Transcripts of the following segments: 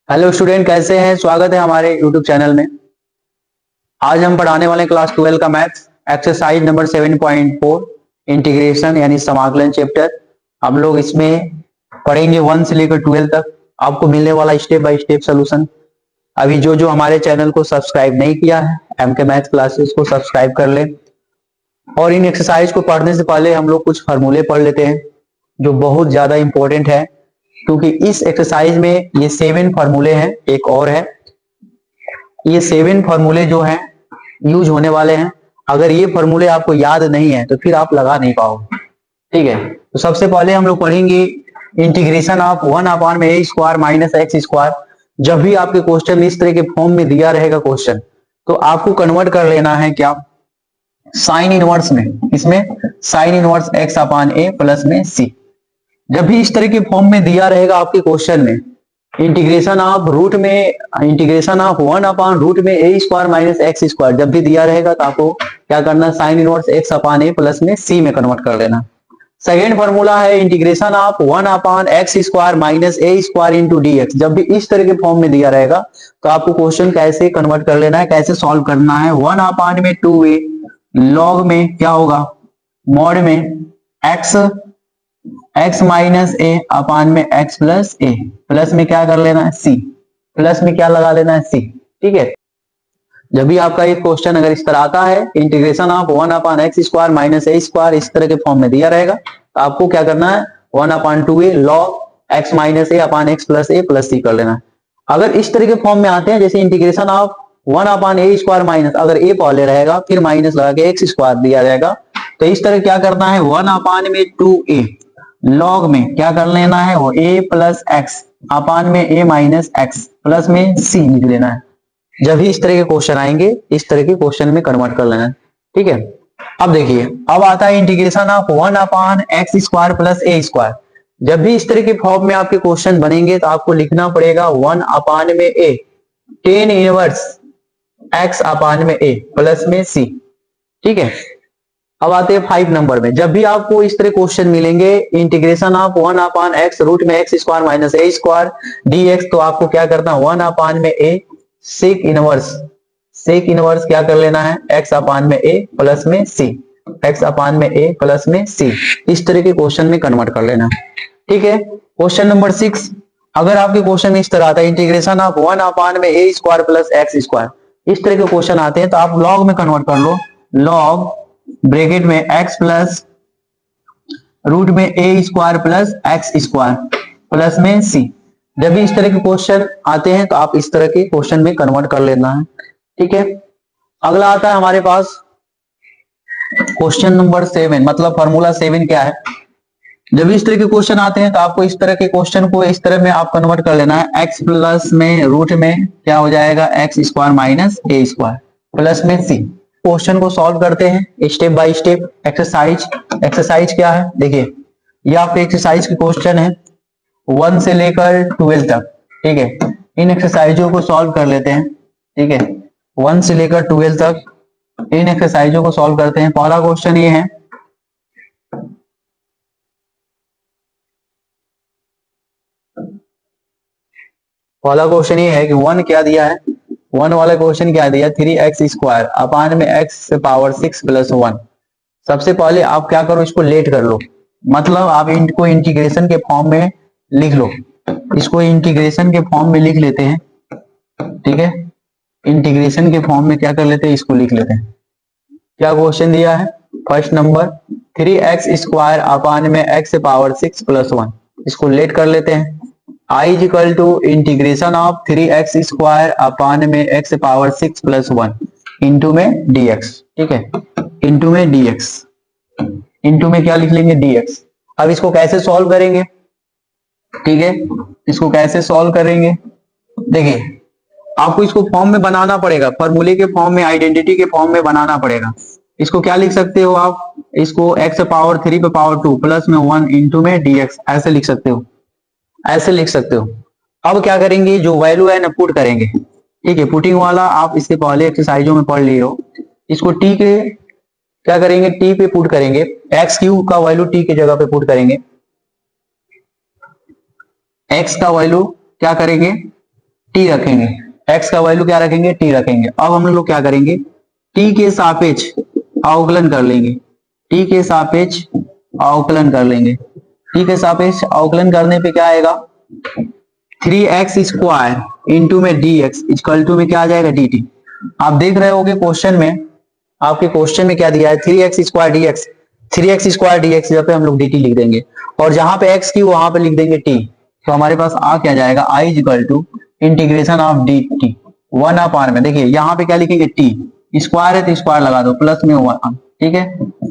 Hello student, कैसे हैं? स्वागत है हमारे यूट्यूब चैनल में। आज हम पढ़ाने वाले क्लास 12 का मैथ्स एक्सरसाइज नंबर 7.4 इंटीग्रेशन यानी समाकलन चैप्टर। हम लोग इसमें पढ़ेंगे 1 से लेकर 12 तक। आपको मिलने वाला स्टेप बाय स्टेप सोल्यूशन। अभी जो जो हमारे चैनल को सब्सक्राइब नहीं किया है, एमके मैथ क्लासेस को सब्सक्राइब कर ले। और इन एक्सरसाइज को पढ़ने से पहले हम लोग कुछ फार्मूले पढ़ लेते हैं जो बहुत ज्यादा इंपॉर्टेंट है, क्योंकि इस एक्सरसाइज में ये 7 फार्मूले हैं। एक और है, ये 7 फार्मूले जो हैं यूज होने वाले हैं। अगर ये फार्मूले आपको याद नहीं है तो फिर आप लगा नहीं पाओगे। ठीक है, तो सबसे पहले हम लोग पढ़ेंगे integration of 1/a² minus x square. जब भी आपके क्वेश्चन इस तरह के फॉर्म में दिया रहेगा क्वेश्चन, तो आपको कन्वर्ट कर लेना है क्या, साइन इनवर्स में। इसमें साइन इनवर्स एक्स अपान ए प्लस में सी। जब भी इस तरह के फॉर्म में दिया रहेगा आपके क्वेश्चन में, इंटीग्रेशन ऑफ 1/रूट में a² माइनस एक्स स्क्वायर जब भी दिया रहेगा तो आपको क्या करना है, साइन इनवर्स एक्स अपान ए प्लस में सी में कन्वर्ट कर लेना। सेकेंड फॉर्मूला है integration of 1/x² minus a² into dx। जब भी इस तरह के फॉर्म में दिया रहेगा तो आपको क्वेश्चन कैसे कन्वर्ट कर लेना है, कैसे सॉल्व करना है। 1/2a लॉग में क्या होगा, मॉड में x माइनस ए अपान में x प्लस ए, प्लस में क्या कर लेना है c, प्लस में क्या लगा लेना है c। ठीक है, जब भी आपका एक क्वेश्चन अगर इस तरह आता है, integration of 1/x² minus a² इस तरह के फॉर्म में दिया रहेगा, तो आपको क्या करना है 1/2a लॉग x माइनस ए अपान x प्लस ए प्लस सी कर लेना है। अगर इस तरह के फॉर्म में आते हैं, जैसे इंटीग्रेशन ऑफ 1/a² माइनस, अगर a पहले रहेगा फिर माइनस लगा के x² दिया जाएगा, तो इस तरह क्या करना है 1/2a लॉग में क्या कर लेना है, वो a प्लस एक्स अपान में a माइनस एक्स प्लस में c लिख लेना है। जब भी इस तरह के क्वेश्चन आएंगे, इस तरह के क्वेश्चन में कन्वर्ट कर लेना है। ठीक है, अब देखिए, अब आता है integration of 1/x² plus a²। जब भी इस तरह के फॉर्म में आपके क्वेश्चन बनेंगे तो आपको लिखना पड़ेगा 1 में a टेन इनवर्स x अपान में a प्लस में c। ठीक है, अब आते हैं 5 नंबर में। जब भी आपको इस तरह क्वेश्चन मिलेंगे इंटीग्रेशन ऑफ 1/x रूट में x² माइनस a² dx, तो आपको क्या करना है 1 में a सेक इनवर्स क्या कर लेना है, x अपान में a प्लस में c, x अपान में a प्लस में c। इस तरह के क्वेश्चन में कन्वर्ट कर लेना। ठीक है, क्वेश्चन नंबर 6, अगर आपके क्वेश्चन में इस तरह आता है इंटीग्रेशन ऑफ 1 में a² प्लस x², इस तरह के क्वेश्चन आते हैं तो आप लॉग में कन्वर्ट कर लो। लॉग ब्रैकेट में x प्लस रूट में a² प्लस x² प्लस में c। जब भी इस तरह के क्वेश्चन आते हैं तो आप इस तरह के क्वेश्चन में कन्वर्ट कर लेना है। ठीक है, अगला आता है हमारे पास क्वेश्चन नंबर 7, मतलब फार्मूला 7 क्या है। जब इस तरह के क्वेश्चन आते हैं तो आपको इस तरह के क्वेश्चन को इस तरह में आप कन्वर्ट कर लेना है। x प्लस में रूट में क्या हो जाएगा, x² माइनस a² प्लस में c। क्वेश्चन को सॉल्व करते हैं स्टेप बाय स्टेप। एक्सरसाइज क्या है, देखिए ये आपके एक्सरसाइज के क्वेश्चन है 1 से लेकर 12 तक। ठीक है, इन एक्सरसाइजों को सॉल्व कर लेते हैं। ठीक है, 1 से लेकर 12 तक इन एक्सरसाइजों को सॉल्व करते हैं। पहला क्वेश्चन ये है, पहला क्वेश्चन ये है कि 1 क्या दिया है, 1 वाला क्वेश्चन क्या दिया, 3x² अपान में x पावर 6 प्लस 1। सबसे पहले आप क्या करो, इसको लेट कर लो, मतलब आप इनको इंटीग्रेशन के फॉर्म में लिख लो। इसको इंटीग्रेशन के फॉर्म में लिख लेते हैं। ठीक है, इंटीग्रेशन के फॉर्म में क्या कर लेते हैं, इसको लिख लेते हैं। क्या क्वेश्चन दिया है, फर्स्ट नंबर 3x² अपान में x पावर 6 प्लस 1। इसको लेट कर लेते हैं। I is equal to integration of 3x² upon में x पावर 6 प्लस 1 इंटू में dx। ठीक है, इंटू में dx, इंटू में क्या लिख लेंगे dx। अब इसको कैसे सॉल्व करेंगे, ठीक है, इसको कैसे सॉल्व करेंगे, देखिए आपको इसको फॉर्म में बनाना पड़ेगा, फॉर्मूले के फॉर्म में, आइडेंटिटी के फॉर्म में बनाना पड़ेगा। इसको क्या लिख सकते हो आप, इसको x पावर 3 पे पावर 2 प्लस में 1 इंटू में dx, ऐसे लिख सकते हो, ऐसे लिख सकते हो। अब क्या करेंगे, जो वैल्यू है ना पुट करेंगे। ठीक है, पुटिंग वाला आप इससे पहले एक्सरसाइजों में पढ़ लिए हो। इसको t के क्या करेंगे, t पे पुट करेंगे, x³ का वैल्यू t के जगह पे पुट करेंगे, x का वैल्यू क्या करेंगे टी रखेंगे, x का वैल्यू क्या रखेंगे, टी रखेंगे। अब हम लोग क्या करेंगे, टी के सापेक्ष अवकलन कर लेंगे, टी के सापेक्ष अवकलन कर लेंगे। टी के सापेक्ष अवकलन करने पे क्या आएगा, 3x² इंटू में dx इक्वल टू में क्या आ जाएगा, dt। आप देख रहे होगे क्वेश्चन में, आपके क्वेश्चन में क्या दिया है, 3x² dx, 3x² dx जब पे हम लोग dt लिख देंगे, और जहां पे x की वहां पे लिख देंगे t, तो हमारे पास आ क्या जाएगा, i equal to integration of dt 1/, में देखिए यहाँ पे क्या लिखेंगे, t स्क्वायर है तो स्क्वायर लगा दो, प्लस में 1, ठीक है।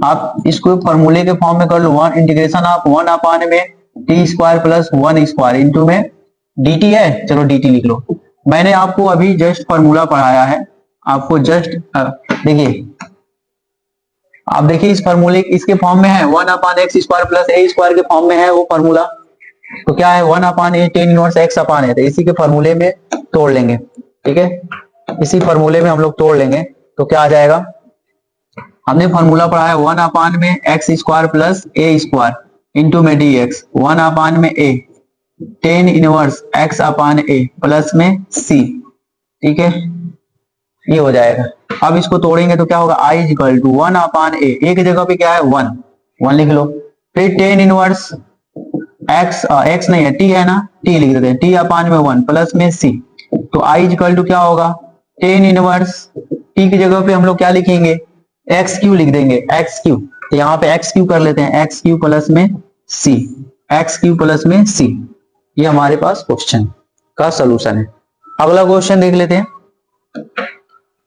आप इसको फॉर्मूले के फॉर्म में कर लो, 1 इंटीग्रेशन ऑफ 1/, में t² प्लस 1² इंटू में dt है, चलो dt लिख लो। मैंने आपको अभी जस्ट फॉर्मूला पढ़ाया है, आपको जस्ट देखिए, आप देखिए इस फॉर्मूले इसके फॉर्म में है 1/x² प्लस a² के फॉर्म में है वो फॉर्मूला, तो क्या है 1/a tan इनवर्स x/a, तो इसी के फॉर्मूले में तोड़ लेंगे, ठीक है, इसी फॉर्मूले में हम लोग तोड़ लेंगे, तो क्या आ जाएगा, हमने फॉर्मूला पढ़ा है 1/, में x² प्लस a² इंटू में dx 1/, में a tan inverse x/a plus में c, ठीक है, ये हो जाएगा। अब इसको तोड़ेंगे तो क्या होगा, i इक्वल टू 1/a, एक जगह पे क्या है 1 लिख लो, फिर tan इनवर्स x नहीं है t है ना, t लिख देते हैं, t/में 1 प्लस में c, तो i इक्वल टू क्या होगा, tan इनवर्स t की जगह पे हम लोग क्या लिखेंगे, x³ लिख देंगे, x³, तो यहाँ पे x³ कर लेते हैं, x³ प्लस में c, x³ प्लस में c, ये हमारे पास क्वेश्चन का सलूशन है। अगला क्वेश्चन देख लेते हैं,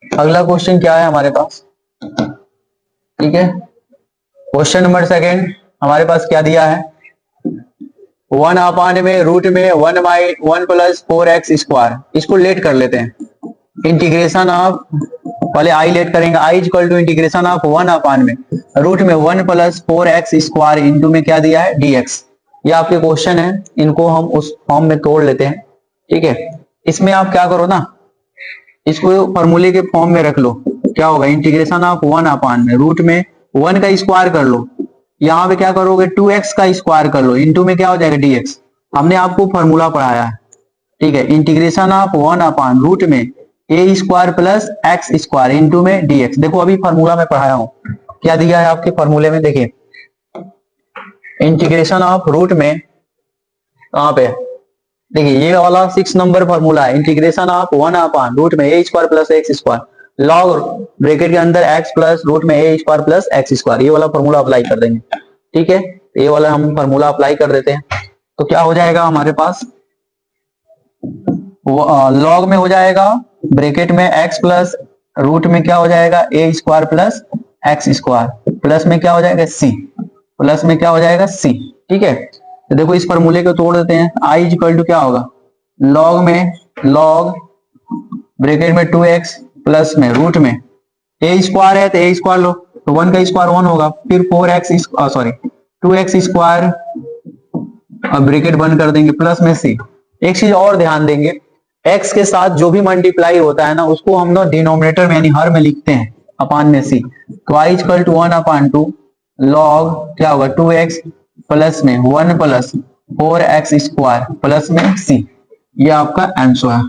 अगला क्वेश्चन क्या है हमारे पास, ठीक है, क्वेश्चन नंबर 2 हमारे पास क्या दिया है, 1/, में रूट में 1 प्लस 4x², इसको लेट कर लेते हैं, इंटीग्रेशन ऑफ, पहले i लेट करेंगे, i equal to integration of 1/, में रूट में 1 प्लस 4x² इंटू में क्या दिया है, dx। ये आपके क्वेश्चन है, इनको हम उस फॉर्म में तोड़ लेते हैं, ठीक है। इसमें आप क्या करो ना, इसको फॉर्मूले के फॉर्म में रख लो, क्या होगा, इंटीग्रेशन ऑफ 1/, में रूट में 1 का स्क्वायर कर लो, यहाँ पे क्या करोगे 2x का स्क्वायर कर लो, इंटू में क्या हो जाएगा, dx। हमने आपको फॉर्मूला पढ़ाया है, ठीक है, इंटीग्रेशन ऑफ 1/, रूट में a² प्लस x² इंटू में dx। देखो अभी फॉर्मूला में पढ़ाया हूं, क्या दिया है आपके फॉर्मूले में, देखिए इंटीग्रेशन ऑफ रूट में, कहां पे, देखिए ये वाला 6 नंबर फॉर्मूला है, इंटीग्रेशन ऑफ 1/, रूट में a² plus x², log bracket के अंदर x प्लस रूट में a² प्लस x², ये वाला फॉर्मूला अप्लाई कर देंगे, ठीक है, ये वाला हम फॉर्मूला अप्लाई कर देते हैं, तो क्या हो जाएगा हमारे पास, लॉग में हो जाएगा ब्रैकेट में x प्लस रूट में क्या हो जाएगा, a² प्लस x² प्लस में क्या हो जाएगा, c, प्लस में क्या हो जाएगा, c, ठीक है। तो देखो इस फॉर्मूले को तोड़ देते हैं, i इक्वल टू क्या होगा, लॉग में, लॉग ब्रैकेट में 2x प्लस में रूट में a² है तो a² लो, तो 1 का स्क्वायर 1 होगा, फिर 2x² ब्रैकेट बंद कर देंगे, प्लस में c। एक चीज और ध्यान देंगे, x के साथ जो भी मल्टीप्लाई होता है ना, उसको हम लोग डिनोमिनेटर में यानी हर में लिखते हैं, अपान में c, तो i इक्वल टू 1/2 लॉग क्या होगा, 2x प्लस में 1 प्लस 4x² प्लस में c, ये आपका आंसर है,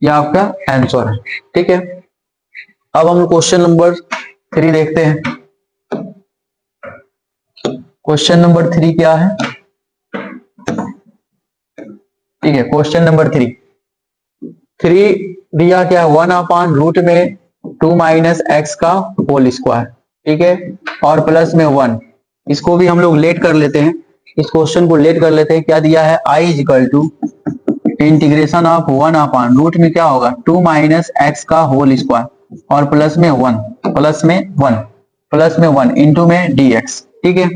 ये आपका आंसर है, ठीक है। अब हम क्वेश्चन नंबर 3 देखते हैं, क्वेश्चन नंबर 3 क्या है, ठीक है, क्वेश्चन नंबर 3 दिया क्या, 1/, रूट में 2 माइनस x का होल स्क्वायर, ठीक है, और प्लस में 1, इसको भी हम लोग लेट कर लेते हैं, इस क्वेश्चन को लेट कर लेते हैं, क्या दिया है, i equal to integration of 1/, root में क्या होगा, 2 माइनस x का होल स्क्वायर और प्लस में 1, प्लस में 1, प्लस में 1 इंटू में dx, ठीक है,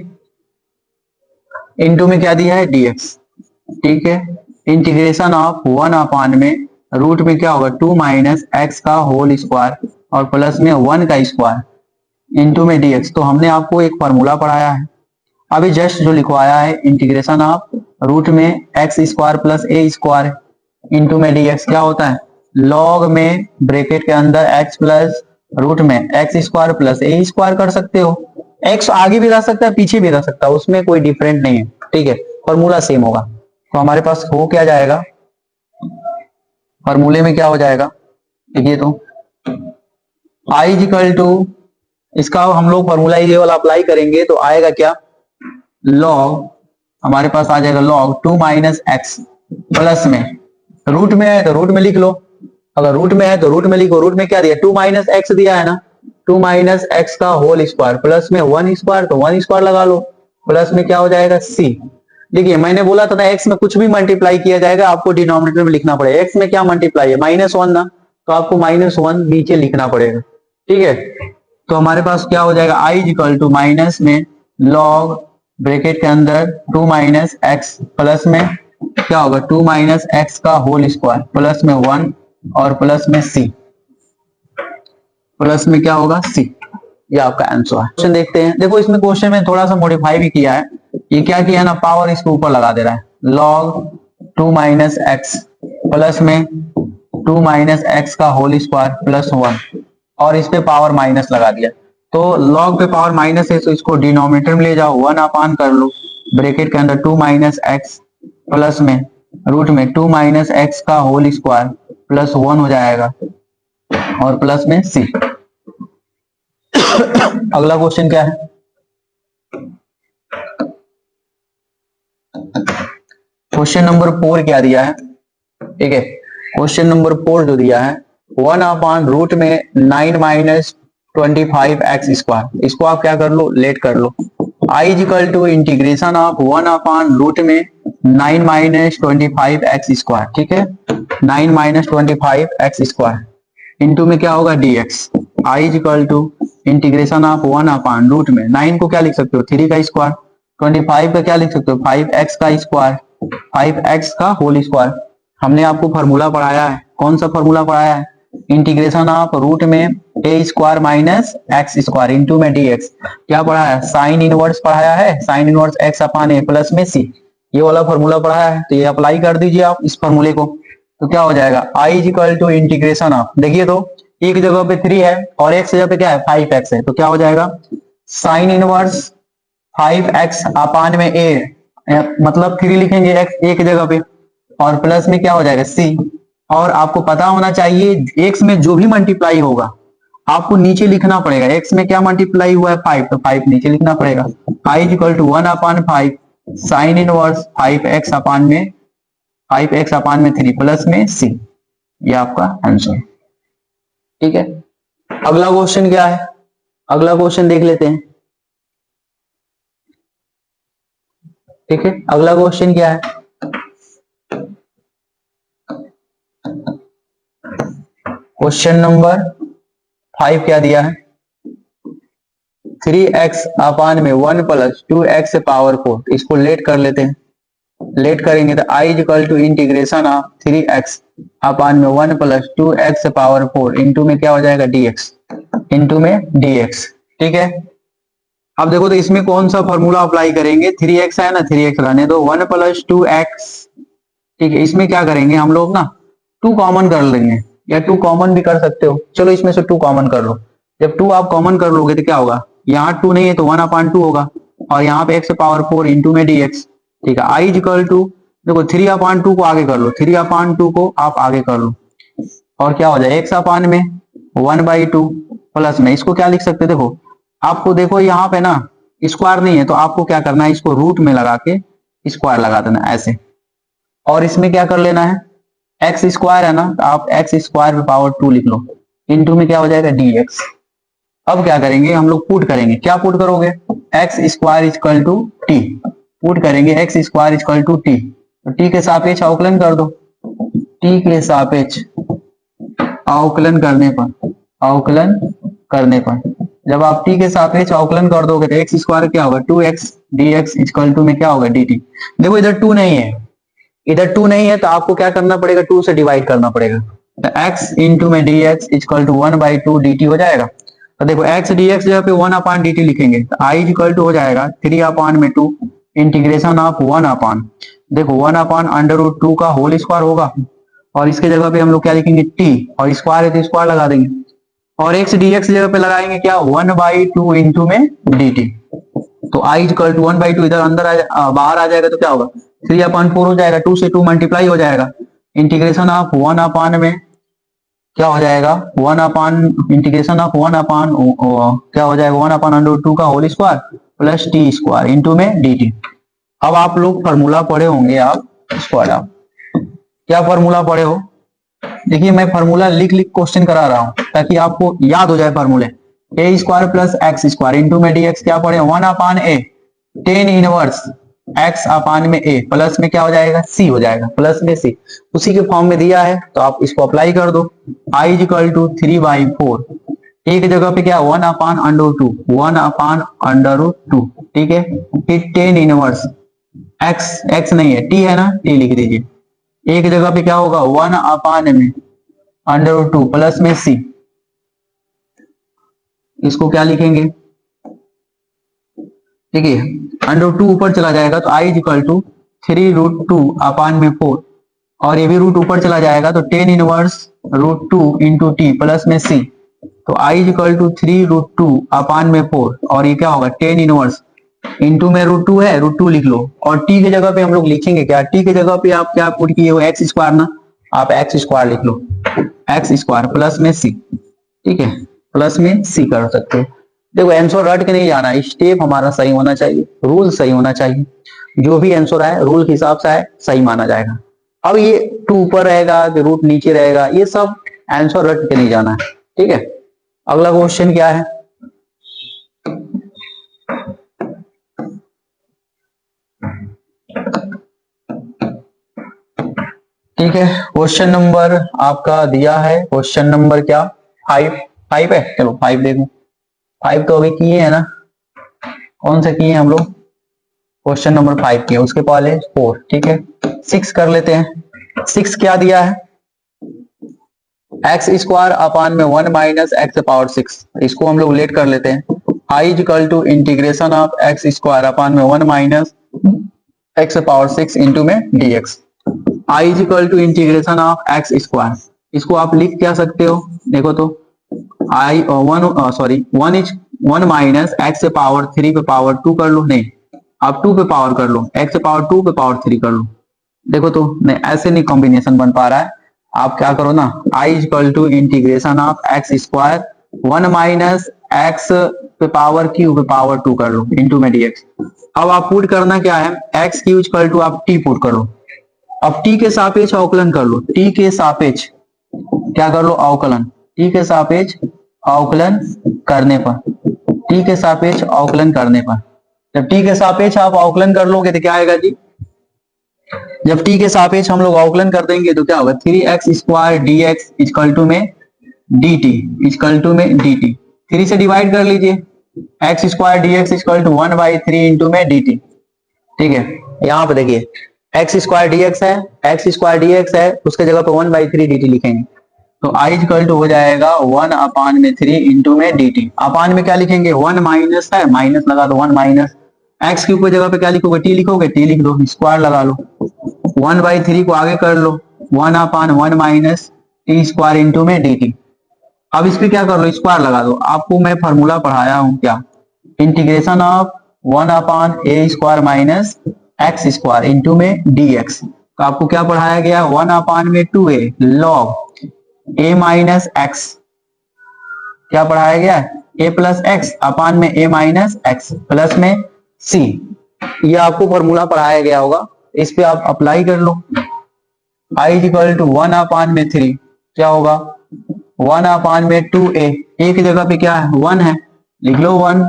इंटू में क्या दिया है, dx, ठीक है, इंटीग्रेशन ऑफ 1/, में रूट में क्या होगा, 2 माइनस x का होल स्क्वायर और प्लस में 1 का स्क्वायर इंटू में dx। तो हमने आपको एक फॉर्मूला पढ़ाया है, अभी जस्ट जो लिखवाया है, इंटीग्रेशन ऑफ रूट में x² प्लस a² इंटू में dx, क्या होता है, लॉग में ब्रैकेट के अंदर x प्लस रूट में x² प्लस a² कर सकते हो, x आगे भी रह सकता है पीछे भी रह सकता है, उसमें कोई डिफरेंट नहीं है, ठीक है, फॉर्मूला सेम होगा। तो हमारे पास हो क्या जाएगा, फॉर्मूले में क्या हो जाएगा, देखिए तो I इज इक्वल टू, इसका हम लोग फॉर्मूला ये वाला अप्लाई करेंगे तो आएगा क्या, लॉग, हमारे पास आ जाएगा लॉग 2 माइनस एक्स, प्लस में रूट में है तो रूट में लिख लो, अगर रूट में है तो रूट में लिखो, रूट में क्या दिया 2 माइनस एक्स दिया है ना, 2 माइनस एक्स का होल स्क्वायर, प्लस में 1 स्क्वायर तो 1 स्क्वायर लगा लो, प्लस में क्या हो जाएगा सी। देखिए मैंने बोला था ना एक्स में कुछ भी मल्टीप्लाई किया जाएगा आपको डिनोमिनेटर में लिखना पड़ेगा, एक्स में क्या मल्टीप्लाई है -1 ना, तो आपको -1 नीचे लिखना पड़ेगा, ठीक है। तो हमारे पास क्या हो जाएगा, आई इज इक्वल टू माइनस में लॉग ब्रैकेट के अंदर 2 माइनस एक्स, प्लस में क्या होगा 2 माइनस एक्स का होल स्क्वायर, प्लस में 1 और प्लस में सी, प्लस में क्या होगा सी। ये आपका आंसर है। क्वेश्चन देखते हैं, देखो इसमें क्वेश्चन में थोड़ा सा मॉडिफाई भी किया है, ये क्या किया है ना, पावर इसके ऊपर लगा दे रहा है, लॉग 2 माइनस एक्स प्लस में 2 माइनस एक्स का होल स्क्वायर प्लस 1 और इस पे पावर माइनस लगा दिया, तो लॉग पे पावर माइनस है तो इसको डिनोमिनेटर में ले जाओ, 1 अपान कर लो ब्रैकेट के अंदर 2 माइनस एक्स प्लस में रूट में 2 माइनस एक्स का होल स्क्वायर प्लस 1 हो जाएगा और प्लस में सी। अगला क्वेश्चन क्या है, क्वेश्चन नंबर 4 क्या दिया है, ठीक है। क्वेश्चन नंबर 4 जो दिया है 1 अपान रूट में 9 माइनस 25 एक्स स्क्वायर, इसको आप क्या कर लो, लेट कर लो, I is equal to integration of 1 upon root में 9 माइनस 25 एक्स स्क्वायर, ठीक है, 9 माइनस 25 एक्स स्क्वायर इंटू में क्या होगा dx, I is equal to integration of 1 upon root में 9 को क्या लिख सकते हो 3 का स्क्वायर, 25 का क्या लिख सकते हो 5x का स्क्वायर, 5x का होल स्क्वायर। हमने आपको फॉर्मूला पढ़ाया है, कौन सा फॉर्मूला पढ़ाया है, इंटीग्रेशन ऑफ रूट में a square minus x square into में dx, क्या पढ़ा है, साइन इनवर्स पढ़ाया है, sine inverse x upon a plus में c, ये वाला फॉर्मूला पढ़ाया है, तो ये अप्लाई कर दीजिए आप इस फॉर्मूले को, तो क्या हो जाएगा i is equal to integration of, देखिए तो एक जगह पे 3 है और x जगह पे क्या है 5x है, तो क्या हो जाएगा साइन इनवर्स 5x अपान में a, मतलब 3 लिखेंगे x एक जगह पे और प्लस में क्या हो जाएगा c, और आपको पता होना चाहिए x में जो भी मल्टीप्लाई होगा आपको नीचे लिखना पड़ेगा, x में क्या मल्टीप्लाई हुआ है 5, तो 5 नीचे लिखना पड़ेगा, i is equal to 1 upon 5 sine inverse 5x upon में 3 प्लस में c, ये आपका आंसर, ठीक है। अगला क्वेश्चन क्या है, अगला क्वेश्चन देख लेते हैं, ठीक है। अगला क्वेश्चन क्या है, क्वेश्चन नंबर 5 क्या दिया है, 3x अपान में 1 प्लस 2x पावर 4, इसको लेट कर लेते हैं, लेट करेंगे तो i is equal to integration of 3x upon में 1 प्लस 2x पावर 4 इंटू में क्या हो जाएगा dx, इंटू में dx, ठीक है। अब देखो तो इसमें कौन सा फॉर्मूला अप्लाई करेंगे, 3x है ना, 3x रहने दो, 1 प्लस 2x, ठीक है, इसमें क्या करेंगे हम लोग ना 2 कॉमन कर लेंगे, या 2 कॉमन भी कर सकते हो, चलो इसमें से 2 कॉमन कर लो, जब 2 आप कॉमन कर लोगे तो क्या होगा, यहाँ 2 नहीं है तो 1 अपान 2 होगा और यहाँ पे x पावर 4 इंटू में dx, ठीक है। आई इज इक्वल टू, देखो 3 अपान 2 को आगे कर लो, 3 अपान 2 को आप आगे कर लो और क्या हो जाए x अपान में 1/2 प्लस में, इसको क्या लिख सकते, देखो आपको देखो यहाँ पे ना स्क्वायर नहीं है तो आपको क्या करना है, इसको रूट में लगा के स्क्वायर लगा देना ऐसे, और इसमें क्या कर लेना है एक्स स्क्वायर है ना, तो आप एक्स स्क्वायर पे पावर 2 लिख लो इंटू में क्या हो जाएगा dx। अब क्या करेंगे हम लोग पुट करेंगे, क्या पुट करोगे, x square equal to t, put करेंगे x square equal to t, तो टी के सापेक्ष अवकलन कर दो, टी के सापेक्ष अवकलन करने पर जब आप टी के सापेक्ष अवकलन कर दोगे तो एक्स स्क्वायर क्या होगा 2x dx इक्वल टू में क्या होगा dt। देखो इधर 2 नहीं है, इधर 2 नहीं है तो आपको क्या करना पड़ेगा 2 से डिवाइड करना पड़ेगा, तो x इंटू में dx इक्वल टू 1/2 dt हो जाएगा। तो देखो x dx जगह पे 1 अपान dt लिखेंगे तो i इक्वल टू हो जाएगा 3 अपान में 2 इंटीग्रेशन ऑफ 1 अपान, देखो 1 अपान √2 का होल स्क्वायर होगा और इसके जगह पे हम लोग क्या लिखेंगे t, और स्क्वायर है तो स्क्वायर लगा देंगे और x dx जगह पे लगाएंगे क्या 1/2 इंटू में dt, तो i इक्वल टू 1/2 इधर अंदर बाहर आ जाएगा तो क्या होगा 3/4 हो जाएगा, 2 से 2 मल्टीप्लाई हो जाएगा इंटीग्रेशन ऑफ 1 अपान में क्या हो जाएगा, 1 अपान इंटीग्रेशन ऑफ 1 अपान क्या हो जाएगा, 1 अपान अंडर 2 का whole square plus t square into में डी टी। अब आप लोग फॉर्मूला पढ़े होंगे, आप स्क्वायर आप क्या फॉर्मूला पढ़े हो, देखिए मैं फॉर्मूला लिख लिख क्वेश्चन करा रहा हूं ताकि आपको याद हो जाए फॉर्मूले। A square plus x square into में डी एक्स क्या पढ़े, 1 upon a tan inverse x upon में ए प्लस में क्या हो जाएगा, सी हो जाएगा, प्लस में सी उसी के फॉर्म में दिया है तो आप इसको अप्लाई कर दो। आई इज इक्वल टू 3/4, एक जगह पे क्या 1 अपान अंडर 2, 1 अपान अंडर 2, ठीक है। फिर टेन इनवर्स एक्स, एक्स नहीं है टी है ना, टी लिख दीजिए। एक जगह पे क्या होगा 1 अपान में अंडर 2 प्लस में सी, इसको क्या लिखेंगे, ठीक है। अंडर 2 ऊपर चला जाएगा तो आई इज इक्वल टू 3√2 अपान में 4, और ये भी रूट ऊपर चला जाएगा तो tan inverse √2 into T plus में सी, तो आई इज इक्वल टू 3√2 अपान में 4, और ये क्या होगा टेन इनवर्स इंटू में √2 है, √2 लिख लो, और टी के जगह पे हम लोग लिखेंगे क्या, टी के जगह पे आप क्या पुट किए हो, एक्स स्क्वायर ना, आप एक्स स्क्वायर लिख लो, एक्स स्क्वायर प्लस में सी, ठीक है, प्लस में सी कर सकते हो। देखो आंसर रट के नहीं जाना, स्टेप हमारा सही होना चाहिए, रूल सही होना चाहिए, जो भी आंसर आए रूल के हिसाब से आए सही माना जाएगा। अब ये 2 ऊपर रहेगा कि रूट नीचे रहेगा, ये सब आंसर रट के नहीं जाना है, ठीक है। अगला क्वेश्चन क्या है, ठीक है। क्वेश्चन नंबर आपका दिया है, क्वेश्चन नंबर क्या 5, 5 है, चलो 5 देखो, 5 तो अभी किए है ना, कौन से किए हम लोग, क्वेश्चन नंबर 5 किए, उसके पहले 4, ठीक है। 6 कर लेते हैं, 6 क्या दिया है, एक्स स्क्वायर अपान में 1 माइनस एक्स पावर 6, इसको हम लोग लेट कर लेते हैं। I is equal to integration of x square upon में 1 माइनस एक्स पावर 6 इंटू में d x. I is equal to integration of x square, इसको आप लिख क्या सकते हो, देखो तो I one sorry 1 minus x से पावर 3 पे पावर 2 कर लो, नहीं आप 2 पे पावर कर लो, एक्स से पावर 2 पे पावर 3 कर लो, देखो तो नहीं ऐसे नहीं कॉम्बिनेशन बन पा रहा है, आप क्या करो ना, I is equal to integration of x square 1 minus x पे पावर क्यू पे पावर 2 कर लो इंटू में डीएक्स। अब आप पुट करना क्या है, एक्स क्यू इक्वल टू आप टी पुट कर लो, अब टी के सापेक्ष अवकलन कर लो, टी के सापेक्ष क्या कर लो अवकलन, टी के सापेक्ष अवकलन करने पर, टी के सापेक्ष अवकलन करने पर, जब टी के सापेक्ष आप अवकलन कर लोगे तो क्या आएगा जी, जब टी के सापेक्ष हम लोग अवकलन कर देंगे तो क्या होगा 3x square d x equal to में डी टी, इक्वल टू में डी टी, 3 से डिवाइड कर लीजिए, x square d x equal to 1/3 into में डी टी, ठीक है। यहाँ पे देखिए एक्स स्क्वायर डी एक्स है, एक्स स्क्वायर डी एक्स है, उसके जगह पे 1/3 डी टी लिखेंगे, तो आई इक्वल टू हो जाएगा 1 अपान में 3 इंटू में डी टी, अपान में क्या लिखेंगे 1 माइनस है, माइनस लगा दो 1 माइनस एक्स क्यूब की जगह पे क्या लिखोगे टी लिखोगे, टी लिख दो, स्क्वायर लगा लो, 1/3 को आगे कर लो, 1 अपान 1 माइनस टी स्क्वायर इंटू में डी टी। अब इस पे क्या कर लो स्क्वायर लगा दो, आपको मैं फॉर्मूला पढ़ाया हूं क्या, integration of 1 upon A square minus x square into में डी एक्स, तो आपको क्या पढ़ाया गया 1 अपान में 2a लॉग ए माइनस एक्स, क्या पढ़ाया गया a प्लस एक्स अपान में a माइनस एक्स प्लस में c, ये आपको फॉर्मूला पढ़ाया गया होगा, इस पे आप अप्लाई कर लो। i is equal to 1 upon में 3 क्या होगा 1 अपान में 2a, a की जगह पे क्या है 1 है, लिख लो 1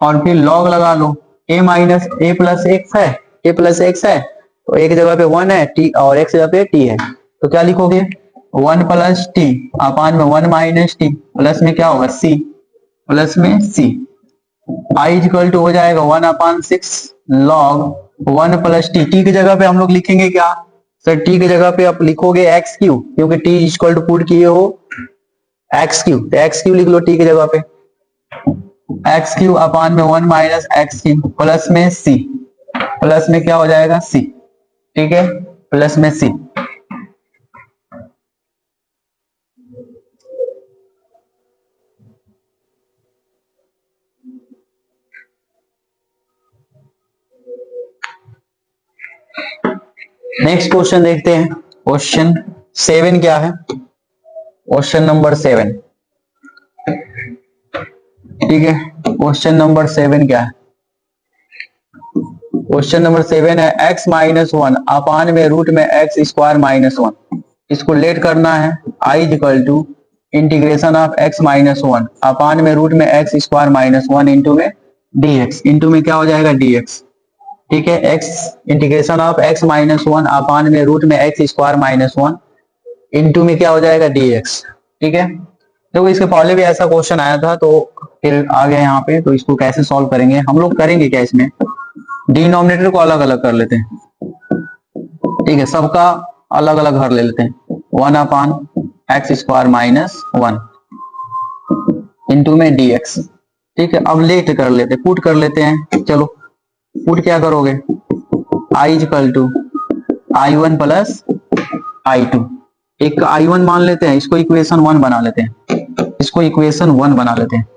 और फिर लॉग लगा लो, a minus a plus x है, a प्लस एक्स है तो एक जगह पे 1 है t और एक जगह पे t है, तो क्या लिखोगे 1 प्लस टी अपान में 1 माइनस टी प्लस में क्या होगा c, प्लस में c, आई इक्वल टू हो जाएगा 1 अपान 6 लॉग 1 प्लस टी, टी की जगह पे हम लोग लिखेंगे क्या सर, टी की जगह पे आप लिखोगे एक्स क्यू, क्योंकि टी इक्वल टू पुट किए हो एक्स क्यू, तो एक्स क्यू लिख लो टी की जगह पे, एक्स क्यू अपान में 1 माइनस एक्स क्यू प्लस में सी, प्लस में क्या हो जाएगा सी, ठीक है, प्लस में सी। नेक्स्ट क्वेश्चन देखते हैं, क्वेश्चन 7 क्या है, क्वेश्चन नंबर 7, ठीक है। क्वेश्चन नंबर 7 क्या है, क्वेश्चन नंबर 7 है x माइनस वन अपान में रूट में एक्स स्क्वायर माइनस वन, इसको लेट करना है। i equal to integration of x minus one upon में रूट में x square minus one into में dx, इंटू में क्या हो जाएगा dx, ठीक है। x integration of x minus one upon में रूट में x square minus one into में क्या हो जाएगा dx, ठीक है। तो इसके पहले भी ऐसा क्वेश्चन आया था, तो फिर आ गया यहाँ पे, तो इसको कैसे सॉल्व करेंगे हम लोग, करेंगे क्या इसमें, डिनोमिनेटर को अलग अलग कर लेते हैं, ठीक है, सबका अलग अलग घर ले लेते हैं। 1 upon x square minus one into में dx, ठीक है। अब लेट कर लेते हैं, पुट कर लेते हैं, चलो पुट क्या करोगे, i equal to i1 plus i2, एक i1 मान लेते हैं, इसको इक्वेशन 1 बना लेते हैं, इसको इक्वेशन 1 बना लेते हैं।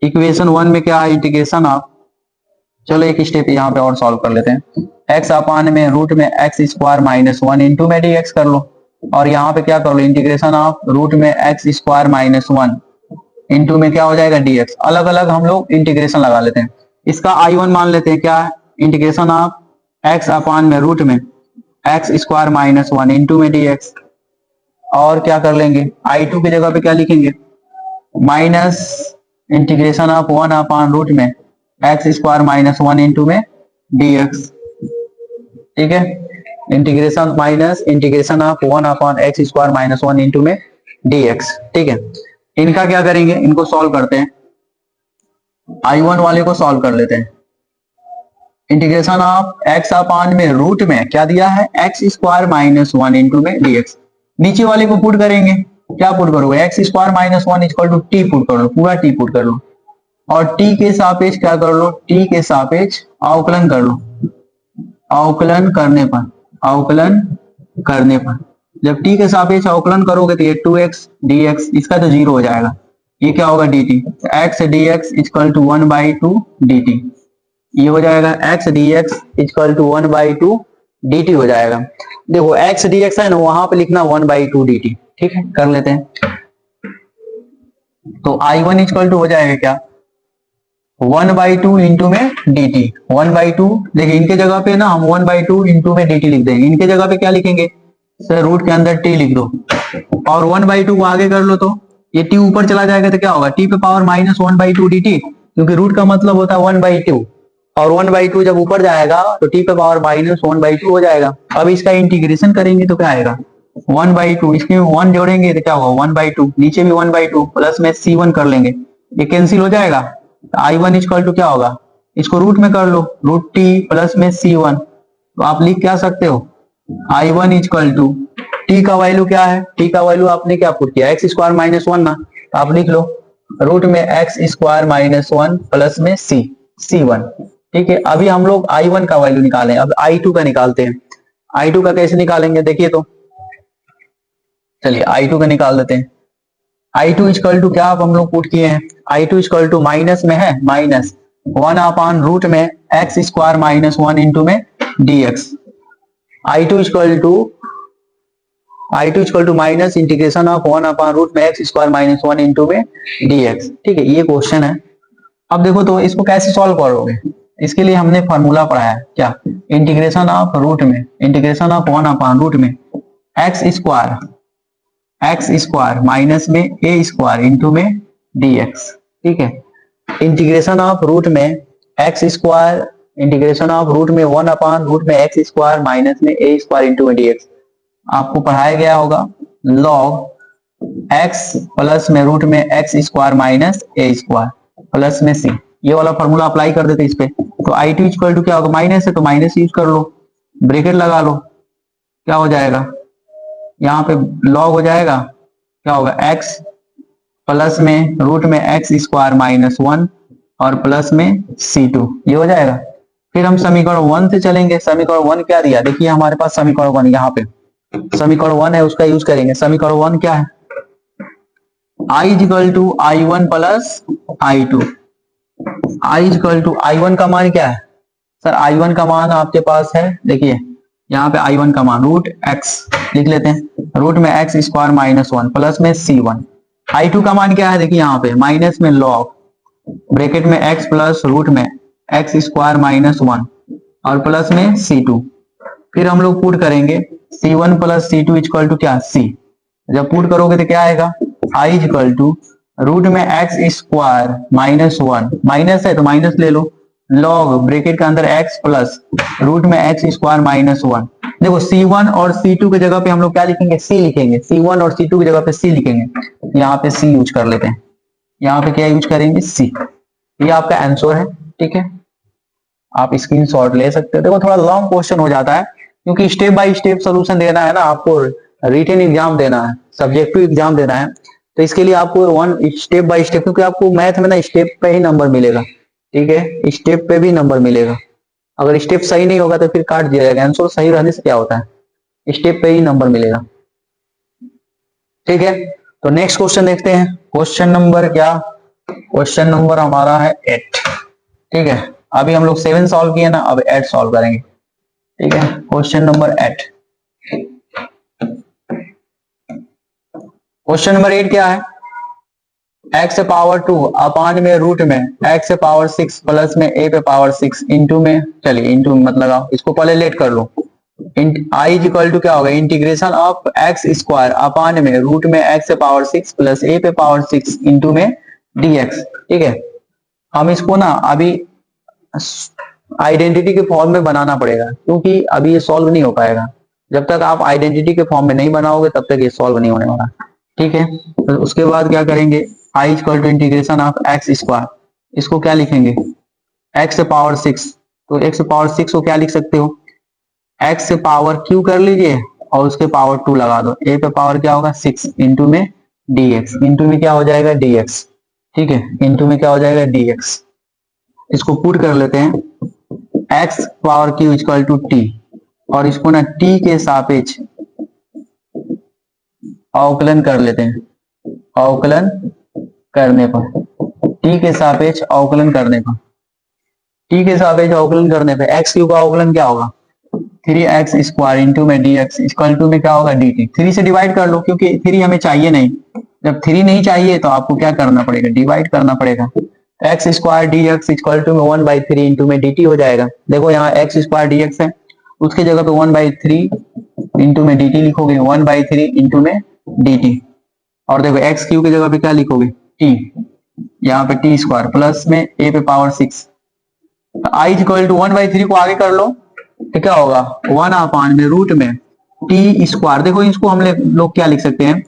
इक्वेशन 1 में क्या है, इंटीग्रेशन ऑफ, चलो एक स्टेप यहाँ पे और सॉल्व कर लेते हैं, x अपान में रूट में x square minus one into में dx कर लो, और यहाँ पे क्या कर लो, इंटीग्रेशन ऑफ रूट में x square minus one into में क्या हो जाएगा dx, अलग अलग हम लोग इंटीग्रेशन लगा लेते हैं। इसका i1 मान लेते हैं, क्या इंटीग्रेशन ऑफ x अपान में रूट में x square minus one into में dx, और क्या कर लेंगे, i2 की जगह पे क्या लिखेंगे, minus integration of 1 upon root में x square minus one into में dx, ठीक है। Integration minus integration of 1 upon x square minus one into में dx, ठीक है। इनका क्या करेंगे, इनको सॉल्व करते हैं, i1 वाले को सॉल्व कर लेते हैं। इंटीग्रेशन ऑफ x अपॉन में रूट में क्या दिया है, x square minus one into में dx, नीचे वाले को पुट करेंगे, क्या पुट करोगे, x square minus one equal to t put कर लो, पूरा टी पुट कर लो, और t के सापेक्ष क्या कर लो, t के सापेक्ष अवकलन कर लो, अवकलन करने पर, अवकलन करने पर जब t के सापेक्ष अवकलन करोगे तो ये 2x dx, इसका तो जीरो हो जाएगा, ये क्या होगा dt, x dx equal to 1/2 dt, ये हो जाएगा x dx equal to 1/2 dt हो जाएगा। देखो x dx है ना, वहां पे लिखना 1/2 dt, ठीक है, कर लेते हैं। तो i1 इक्वल टू हो जाएगा क्या, 1/2 इंटू में dt, 1/2, देखिए इनके जगह पे ना हम 1/2 इंटू में dt लिख देंगे, इनके जगह पे क्या लिखेंगे सर, रूट के अंदर t लिख दो, और 1/2 को आगे कर लो तो ये t ऊपर चला जाएगा तो क्या होगा, t पे पावर माइनस 1/2 dt, क्योंकि रूट का मतलब होता है 1/2, और 1/2 जब ऊपर जाएगा तो t पे पावर माइनस 1/2 हो जाएगा। अब इसका इंटीग्रेशन करेंगे तो क्या आएगा, 1/2, इसमें 1 जोड़ेंगे तो क्या होगा 1/2, नीचे भी 1/2, प्लस में c1 कर लेंगे, ये कैंसिल हो जाएगा, i1 इक्वल टू क्या होगा, इसको रूट में कर लो, रूट t प्लस में c1, तो आप लिख क्या सकते हो, i1 इक्वल टू t का वैल्यू क्या है, t का वैल्यू आपने क्या पुट किया, एक्स स्क्वायर माइनस वन ना, तो आप लिख लो रूट में x square minus one plus में c1, ठीक है। अभी हम लोग i1 का वैल्यू निकालें, अब i2 का निकालते हैं। i2 का कैसे निकालेंगे देखिए, तो चलिए i2 का निकाल देते हैं। i2 इक्वल टू क्या आप हम लोग पुट किए हैं, i2 इक्वल टू माइनस में है, माइनस 1 अपान रूट में x square minus one into में dx, i2 equal to minus integration of 1 upon root में x square minus one into में dx, ठीक है, ये क्वेश्चन है। अब देखो तो इसको कैसे सॉल्व करोगे, इसके लिए हमने फॉर्मूला पढ़ा है क्या, इंटीग्रेशन ऑफ रूट में, इंटीग्रेशन ऑफ 1 अपान रूट में एक्स स्क्वायर माइनस में ए स्क्वायर इंटू में dx, ठीक है। इंटीग्रेशन ऑफ रूट में x square, integration of root में 1 अपान रूट में एक्स स्क्वायर माइनस में ए स्क्वायर इंटू में dx, आपको पढ़ाया गया होगा log x प्लस में रूट में x square minus a square plus में c, ये वाला फॉर्मूला अप्लाई कर देते इस पे। तो i2 इक्वल टू क्या होगा, माइनस है तो माइनस यूज कर लो, ब्रैकेट लगा लो, क्या हो जाएगा, यहाँ पे log हो जाएगा, क्या होगा x प्लस में रूट में एक्स स्क्वायर माइनस वन और प्लस में c2, ये हो जाएगा। फिर हम समीकरण 1 से चलेंगे, समीकरण 1 क्या दिया, देखिए हमारे पास समीकरण 1 यहाँ पे समीकरण 1 है, उसका यूज करेंगे। समीकरण 1 क्या है, i equal to i1 plus i2, i equal to i1 का मान क्या है सर, i1 का मान आपके पास है, देखिए यहाँ पे I1 का मान रूट एक्स लिख लेते हैं, रूट में एक्स स्क्वायर माइनस 1 प्लस में C1। I2 का मान क्या है देखिए यहाँ पे माइनस में लॉग ब्रैकेट में x प्लस रूट में एक्स स्क्वायर माइनस 1 और प्लस में C2। फिर हम लोग पुट करेंगे C1 plus C2 equal to क्या C। जब पुट करोगे तो क्या आएगा I इक्वल टू रूट में एक्स स्क्वायर माइनस 1, माइनस है तो माइनस ले लो, लॉग ब्रैकेट के अंदर x प्लस रूट में एक्स स्क्वायर माइनस 1। देखो C1 और C2 की जगह पे हम लोग क्या लिखेंगे C लिखेंगे, C1 और C2 की जगह पे C लिखेंगे। यहाँ पे C यूज कर लेते हैं, यहाँ पे क्या यूज करेंगे C। ये आपका आंसर है, ठीक है, आप स्क्रीनशॉट ले सकते हो। देखो थोड़ा लॉन्ग क्वेश्चन हो जाता है क्योंकि स्टेप बाय स्टेप सोल्यूशन देना है ना, आपको रिटन एग्जाम देना है, सब्जेक्टिव एग्जाम देना है, तो इसके लिए आपको वन स्टेप बाय स्टेप, क्योंकि आपको मैथ में ना स्टेप पे ही नंबर मिलेगा, ठीक है, स्टेप पे भी नंबर मिलेगा। अगर स्टेप सही नहीं होगा तो फिर काट दिया जाएगा। आंसर सही रहने से क्या होता है, स्टेप पे ही नंबर मिलेगा, ठीक है। तो नेक्स्ट क्वेश्चन देखते हैं। क्वेश्चन नंबर क्या, क्वेश्चन नंबर हमारा है 8, ठीक है। अभी हम लोग 7 सॉल्व किए ना, अब 8 सॉल्व करेंगे, ठीक है। क्वेश्चन नंबर 8, क्वेश्चन नंबर 8 क्या है, x से पावर 2 अपान में रूट में x से पावर 6 प्लस में a पे पावर 6 इंटू में, चलिए इंटू मत लगाओ, इसको पहले लेट कर लो। I इक्वल टू क्या होगा integration of x square upon में रूट में x से पावर 6 प्लस a पे पावर 6 इंटू में dx, ठीक है। हम इसको ना अभी आइडेंटिटी के फॉर्म में बनाना पड़ेगा क्योंकि अभी ये सॉल्व नहीं हो पाएगा। जब तक आप आइडेंटिटी के फॉर्म में नहीं बनाओगे तब तक ये सॉल्व नहीं होने वाला, ठीक है। तो उसके बाद क्या करेंगे, I equal to integration of x square, इसको क्या लिखेंगे x से पावर 6, तो x से पावर 6 को क्या लिख सकते हो, x से पावर q कर लीजिए और उसके पावर 2 लगा दो, a पे पावर क्या होगा 6 इंटू में dx, इंटू में क्या हो जाएगा dx, ठीक है, इंटू में क्या हो जाएगा dx। इसको पुट कर लेते हैं, x power q equal to t, और इसको ना t के सापेक्ष अवकलन कर लेते हैं, अवकलन करने पर, t के सापेक्ष अवकलन करने पर, t के सापेक्ष अवकलन करने पर एक्स क्यू का अवकलन क्या होगा 3x स्क्वायर इंटू में dx इक्वल टू में क्या होगा dt। 3 से डिवाइड कर लो क्योंकि 3 हमें चाहिए नहीं, जब 3 नहीं चाहिए तो आपको क्या करना पड़ेगा डिवाइड करना पड़ेगा। X square dx equal to में 1/3 इंटू में dt हो जाएगा। देखो यहाँ एक्स स्क्वायर dx है, उसके जगह पे 1/3 इंटू में dt लिखोगे, 1/3 इंटू में dt, और देखो एक्स क्यू की जगह पे क्या लिखोगे t, यहाँ पे t स्क्वायर प्लस में a पे पावर 6। I इक्वल टू 1/3 को आगे कर लो तो क्या होगा 1 अपान में रूट में t स्क्वायर। देखो इसको हम लोग क्या लिख सकते हैं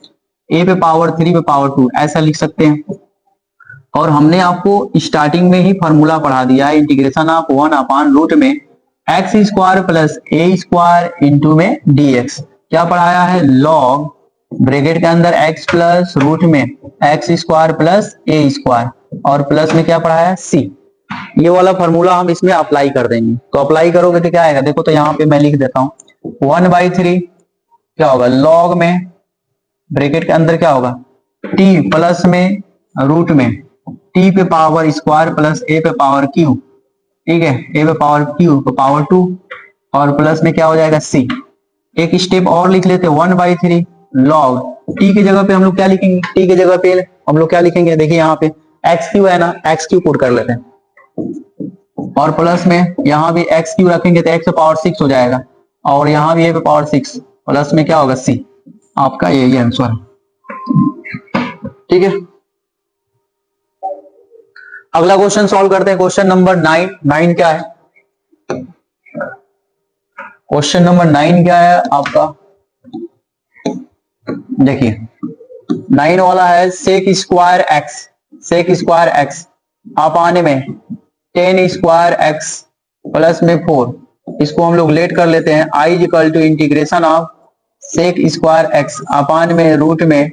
a पे पावर 3 पे पावर 2 ऐसा लिख सकते हैं। और हमने आपको स्टार्टिंग में ही फॉर्मूला पढ़ा दिया है इंटीग्रेशन ऑफ 1 अपान रूट में x square plus a square into में dx। क्या पढ़ाया है लॉग ब्रैकेट के अंदर x प्लस रूट में x square plus a square और प्लस में क्या पढ़ाया है c। ये वाला फॉर्मूला हम इसमें अप्लाई कर देंगे, तो अप्लाई करोगे तो क्या आएगा, देखो तो यहाँ पे मैं लिख देता हूँ 1/3 क्या होगा लॉग में ब्रैकेट के अंदर क्या होगा t प्लस में रूट में t पे पावर स्क्वायर प्लस a पे पावर q, ठीक है, a पे पावर q पे पावर 2 और प्लस में क्या हो जाएगा c। एक स्टेप और लिख लेते 1/3 लॉग t की जगह पे हम लोग क्या लिखेंगे, t की जगह पे हम लोग क्या लिखेंगे, देखिए यहाँ पे एक्स क्यू है ना, एक्स क्यू पुट कर लेते हैं और प्लस में यहाँ भी एक्स क्यू रखेंगे तो एक्स पावर 6 हो जाएगा और यहाँ भी ए पे पावर 6 प्लस में क्या होगा सी। आपका यही आंसर है, ठीक है। अगला क्वेश्चन सॉल्व करते हैं, क्वेश्चन नंबर 9। 9 क्या है, क्वेश्चन नंबर 9 क्या है आपका, देखिए 9 वाला है sec square x, sec square x आप आने में 10 स्क्वायर एक्स प्लस में 4, इसको हम लोग लेट कर लेते हैं। I equal to integration of sec square x upon में रूट में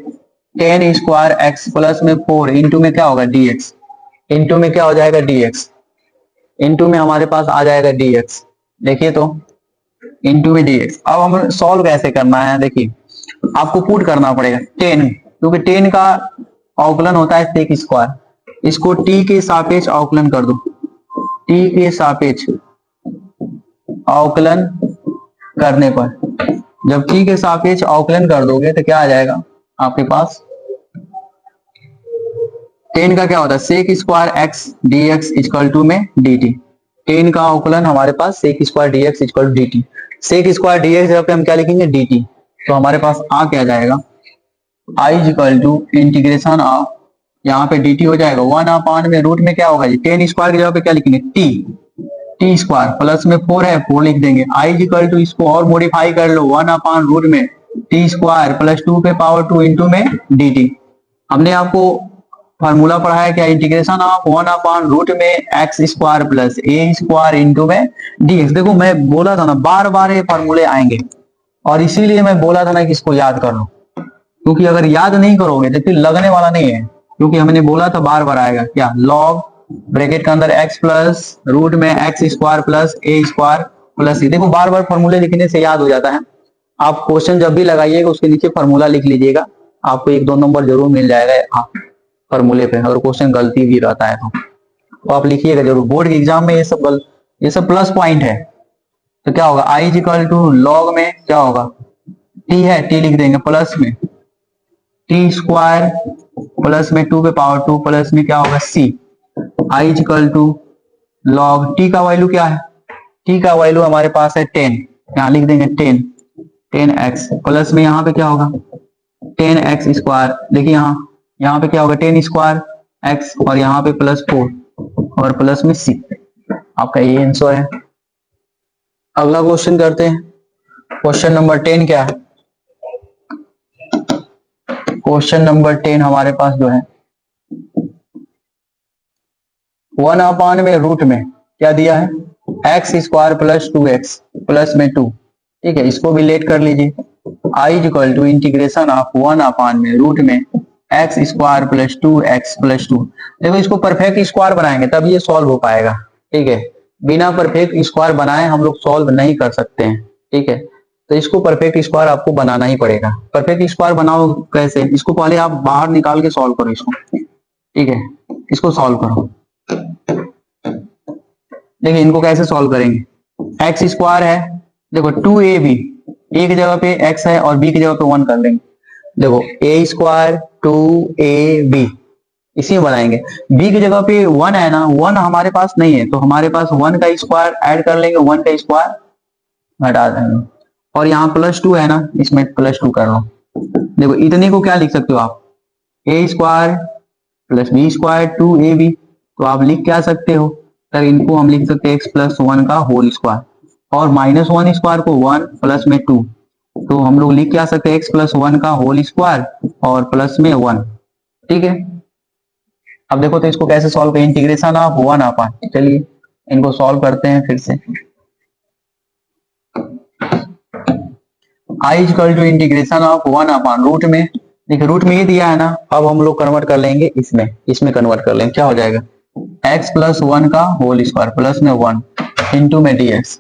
10 स्क्वायर एक्स प्लस में 4 इंटू में क्या होगा dx, इंटू में क्या हो जाएगा dx, इंटू में हमारे पास आ जाएगा dx, देखिए तो इंटू में dx। अब हम सॉल्व कैसे करना है, देखिए आपको पुट करना पड़ेगा 10, क्योंकि 10 का अवकलन होता है सेक स्क्वायर, इसको t के सापेक्ष अवकलन कर दो, t के सापेक्ष अवकलन करने पर जब t के सापेक्ष अवकलन कर दोगे तो क्या आ जाएगा आपके पास, टेन का क्या होता है sec square x d x equal to में डी टी। टेन का अवकलन हमारे पास sec square d x equal to d t. Sec square d x जगह पे हम क्या लिखेंगे डी टी, तो हमारे पास आ क्या जाएगा आई इजकल टू इंटीग्रेशन ऑफ, यहाँ पे डी टी हो जाएगा वन अपान में रूट में क्या होगा जी टेन स्क्वायर की जगह पे क्या लिखेंगे टी, टी स्क्वायर प्लस में 4 है 4 लिख देंगे। आई इजकल टू इसको और मॉडिफाई कर लो वन अपान रूट में टी स्क्वायर प्लस 2 पे पावर 2 इंटू में डी टी। हमने आपको फार्मूला पढ़ा है क्या integration of one upon root में x square plus a square into में डीएक्स। देखो मैं बोला था ना बार बार ये फार्मूले आएंगे और इसीलिए मैं बोला था ना कि इसको याद कर लो, क्योंकि अगर याद नहीं करोगे तो फिर लगने वाला नहीं है, क्योंकि हमने बोला था बार बार आएगा क्या लॉग ब्रैकेट के अंदर एक्स प्लस रूट में x square plus a square plus, देखो बार बार फॉर्मूले लिखने से याद हो जाता है। आप क्वेश्चन जब भी लगाइएगा उसके नीचे फार्मूला लिख लीजिएगा, आपको 1-2 नंबर जरूर मिल जाएगा फॉर्मूले पे, अगर क्वेश्चन गलती भी रहता है तो आप लिखिएगा जरूर। बोर्ड के एग्जाम में ये सब प्लस पॉइंट है। तो क्या होगा आई इक्वल टू लॉग में क्या होगा टी है टी लिख देंगे प्लस में टी स्क्वायर प्लस में 2 पे पावर 2 प्लस में क्या होगा सी। आई इक्वल टू लॉग टी का वैल्यू क्या है, टी का वैल्यू हमारे पास है 10, यहाँ लिख देंगे 10x प्लस में यहाँ पे क्या होगा 10x स्क्वायर। देखिए यहाँ पे क्या होगा 10 स्क्वायर x और यहाँ पे प्लस 4 और प्लस में c, आपका ये आंसर है। अगला क्वेश्चन करते हैं। क्वेश्चन नंबर 10 क्या है, क्वेश्चन नंबर 10 हमारे पास जो है 1 अपान में रूट में क्या दिया है x square plus 2x plus में 2, ठीक है इसको भी लेट कर लीजिए। I equal to integration of 1 upon में रूट में x square plus 2x plus 2। देखो इसको परफेक्ट स्क्वायर बनाएंगे तब ये सॉल्व हो पाएगा, ठीक है बिना परफेक्ट स्क्वायर बनाए हम लोग सॉल्व नहीं कर सकते हैं, ठीक है तो इसको परफेक्ट स्क्वायर आपको बनाना ही पड़ेगा। परफेक्ट स्क्वायर बनाओ कैसे, इसको पहले आप बाहर निकाल के सॉल्व करो इसको, ठीक है इसको सॉल्व करो। देखिए इनको कैसे सॉल्व करेंगे, एक्स स्क्वायर है देखो 2ab ए की जगह पे x है और b की जगह पे 1 कर लेंगे। देखो a स्क्वायर 2ab इसी में बनाएंगे, b की जगह पे 1 है ना 1 हमारे पास नहीं है तो हमारे पास 1 का स्क्वायर ऐड कर लेंगे 1 का स्क्वायर हटा देंगे और यहाँ प्लस 2 है ना इसमें प्लस 2 कर लो। देखो इतने को क्या लिख सकते हो आप a square plus b square 2ab, तो आप लिख क्या सकते हो सर इनको हम लिख सकते हैं x प्लस 1 का होल स्क्वायर और माइनस 1 स्क्वायर को 1 प्लस में 2, तो हम लोग लिख क्या सकते हैं x प्लस 1 का होल स्क्वायर और प्लस में 1, ठीक है। अब देखो तो इसको कैसे सॉल्व करें, इंटीग्रेशन ऑफ 1 अपान, चलिए इनको सॉल्व करते हैं फिर से। I equal to integration of 1 upon root में, देखिए रूट में ये दिया है ना, अब हम लोग कन्वर्ट कर लेंगे इसमें कन्वर्ट कर लेंगे, क्या हो जाएगा x प्लस 1 का होल स्क्वायर प्लस में 1 इंटू में dx।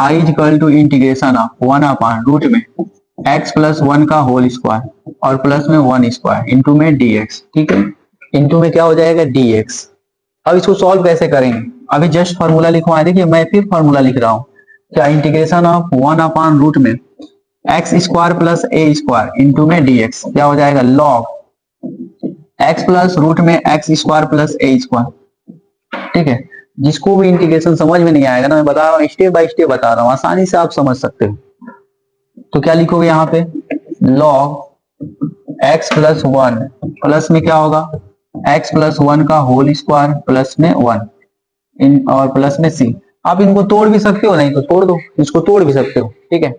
I equal to integration of 1 upon root में x प्लस 1 का होल स्क्वायर और प्लस में 1 स्क्वायर इंटू में dx, ठीक है इंटू में क्या हो जाएगा dx। अब इसको सॉल्व कैसे करेंगे, अभी जस्ट फॉर्मूला लिखवाए, देखिए मैं फिर फॉर्मूला लिख रहा हूँ क्या इंटीग्रेशन ऑफ 1 अपान रूट में x square plus a square into में dx, क्या हो जाएगा लॉग x प्लस रूट में x square plus a square, ठीक है। जिसको भी इंटीग्रेशन समझ में नहीं आएगा ना मैं बता रहा हूँ स्टेप बाय स्टेप बता रहा हूँ, आसानी से आप समझ सकते हो। तो क्या लिखोगे यहाँ पे लॉग x प्लस 1 प्लस में क्या होगा x प्लस 1 का होल स्क्वायर प्लस में 1 और प्लस में c। आप इनको तोड़ भी सकते हो, नहीं तो तोड़ दो, इसको तोड़ भी सकते हो, ठीक है।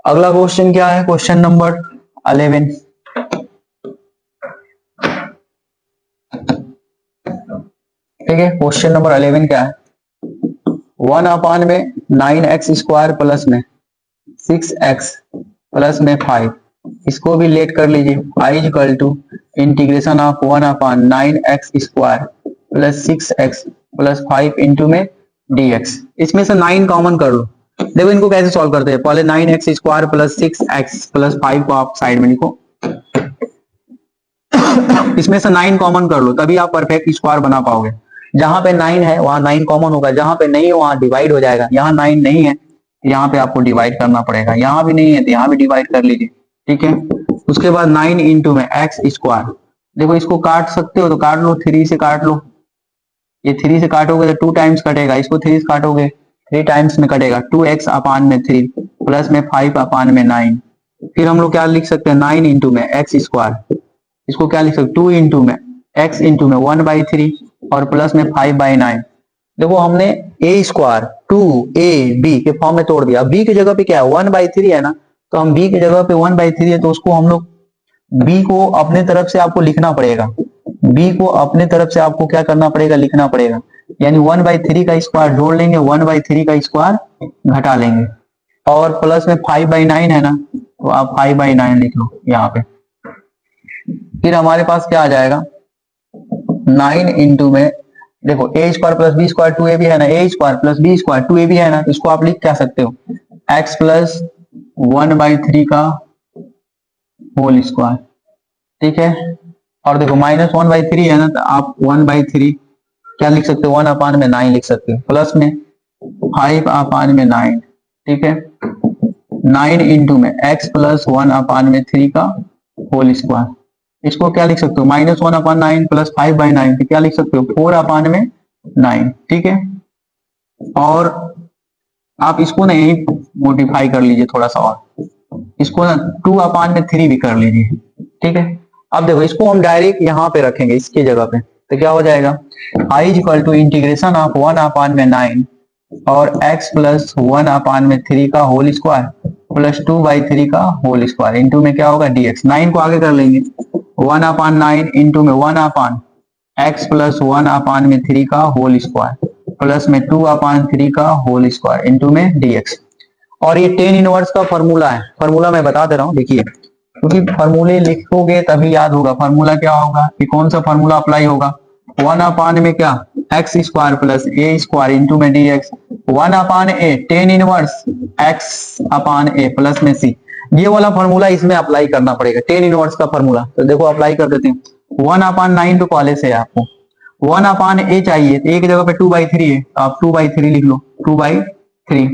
अगला क्वेश्चन क्या है, क्वेश्चन नंबर 11। ठीक है क्वेश्चन नंबर 11 क्या है 1 अपान में 9x स्क्वायर प्लस में 6x प्लस में 5, इसको भी लेट कर लीजिए। I equal to integration of 1 upon 9x square plus 6x plus 5 into में dx। इसमें से 9 कॉमन कर लो, देखो इनको कैसे सॉल्व करते हैं, पहले 9x square plus 6x plus 5 को आप साइड में लिखो इसमें से 9 कॉमन कर लो तभी आप परफेक्ट स्क्वायर बना पाओगे, जहां पे 9 है वहां 9 कॉमन होगा, जहां पे नहीं है वहां डिवाइड हो जाएगा। यहाँ 9 नहीं है, यहाँ पे आपको डिवाइड करना पड़ेगा, यहाँ भी नहीं है तो यहाँ भी डिवाइड कर लीजिए, ठीक है। उसके बाद 9 इंटू में एक्स स्क्वायर, देखो इसको काट सकते हो तो काट लो, 3 से काट लो, ये 3 से काटोगे तो 2 टाइम्स कटेगा, इसको 3 से काटोगे 3 टाइम्स में कटेगा, 2x अपान में 3 प्लस में 5 अपान में 9। फिर हम लोग क्या लिख सकते हैं, 9 इंटू में एक्स स्क्वायर, इसको क्या लिख सकते, 2 इंटू में एक्स इंटू में 1/3 और प्लस में 5/9। देखो हमने ए स्क्वायर 2ab के फॉर्म में तोड़ दिया, b की जगह पे क्या है 1/3 है ना, तो हम b की जगह पे 1/3 है तो उसको हम लोग b को अपने तरफ से आपको लिखना पड़ेगा, b को अपने तरफ से आपको क्या करना पड़ेगा, लिखना पड़ेगा, यानी 1/3 का स्क्वायर जोड़ लेंगे, 1/3 का स्क्वायर घटा लेंगे, और प्लस में 5/9 है ना, तो आप 5/9 लिख लो यहाँ पे। फिर हमारे पास क्या आ जाएगा, 9 इंटू में देखो a square plus b square 2ab है ना, a square plus b square 2ab है ना, तो इसको आप लिख क्या सकते हो, x प्लस 1/3 का होल स्क्वायर, ठीक है। और देखो -1/3 है ना, तो आप 1/3 क्या लिख सकते हो, 1 अपान में 9 लिख सकते हो, प्लस में 5 अपान में 9, ठीक है। 9 इंटू में x प्लस 1 अपान में 3 का होल स्क्वायर, इसको क्या लिख सकते हो, -1 अपान 9 प्लस 5/9, तो क्या लिख सकते हो 4 अपान में 9, ठीक है। और आप इसको ना यही मोडिफाई कर लीजिए थोड़ा सा, और इसको ना 2 अपान में 3 भी कर लीजिए, ठीक है। अब देखो इसको हम डायरेक्ट यहाँ पे रखेंगे इसकी जगह पे, तो क्या हो जाएगा, i equal to integration of 1 upon में 9 और x प्लस 1 अपान में 3 का होल स्क्वायर प्लस 2/3 का होल स्क्वायर इंटू में क्या होगा dx, 9 को आगे कर लेंगे, 1 अपान 9 इंटू में 1 अपान x प्लस 1 अपान में 3 का होल स्क्वायर प्लस में 2 अपान 3 का होल स्क्वायर इंटू में dx। और ये टेन इनवर्स का फॉर्मूला है, फॉर्मूला मैं बता दे रहा हूँ, देखिए क्योंकि फॉर्मूले लिखोगे तभी याद होगा, फॉर्मूला क्या होगा, कि कौन सा फॉर्मूला अप्लाई होगा, 1 अपान में क्या x square plus a square into में dx, 1 upon a tan inverse x upon A plus में सी, ये वाला फॉर्मूला इसमें अप्लाई करना पड़ेगा, टेन इनवर्स का फॉर्मूला। तो देखो अप्लाई कर देते हैं, 1 अपान 9 तो पहले से है आपको, 1 अपान ए चाहिए, तो ए की जगह पे 2/3 है, तो आप 2/3 लिख लो, 2/3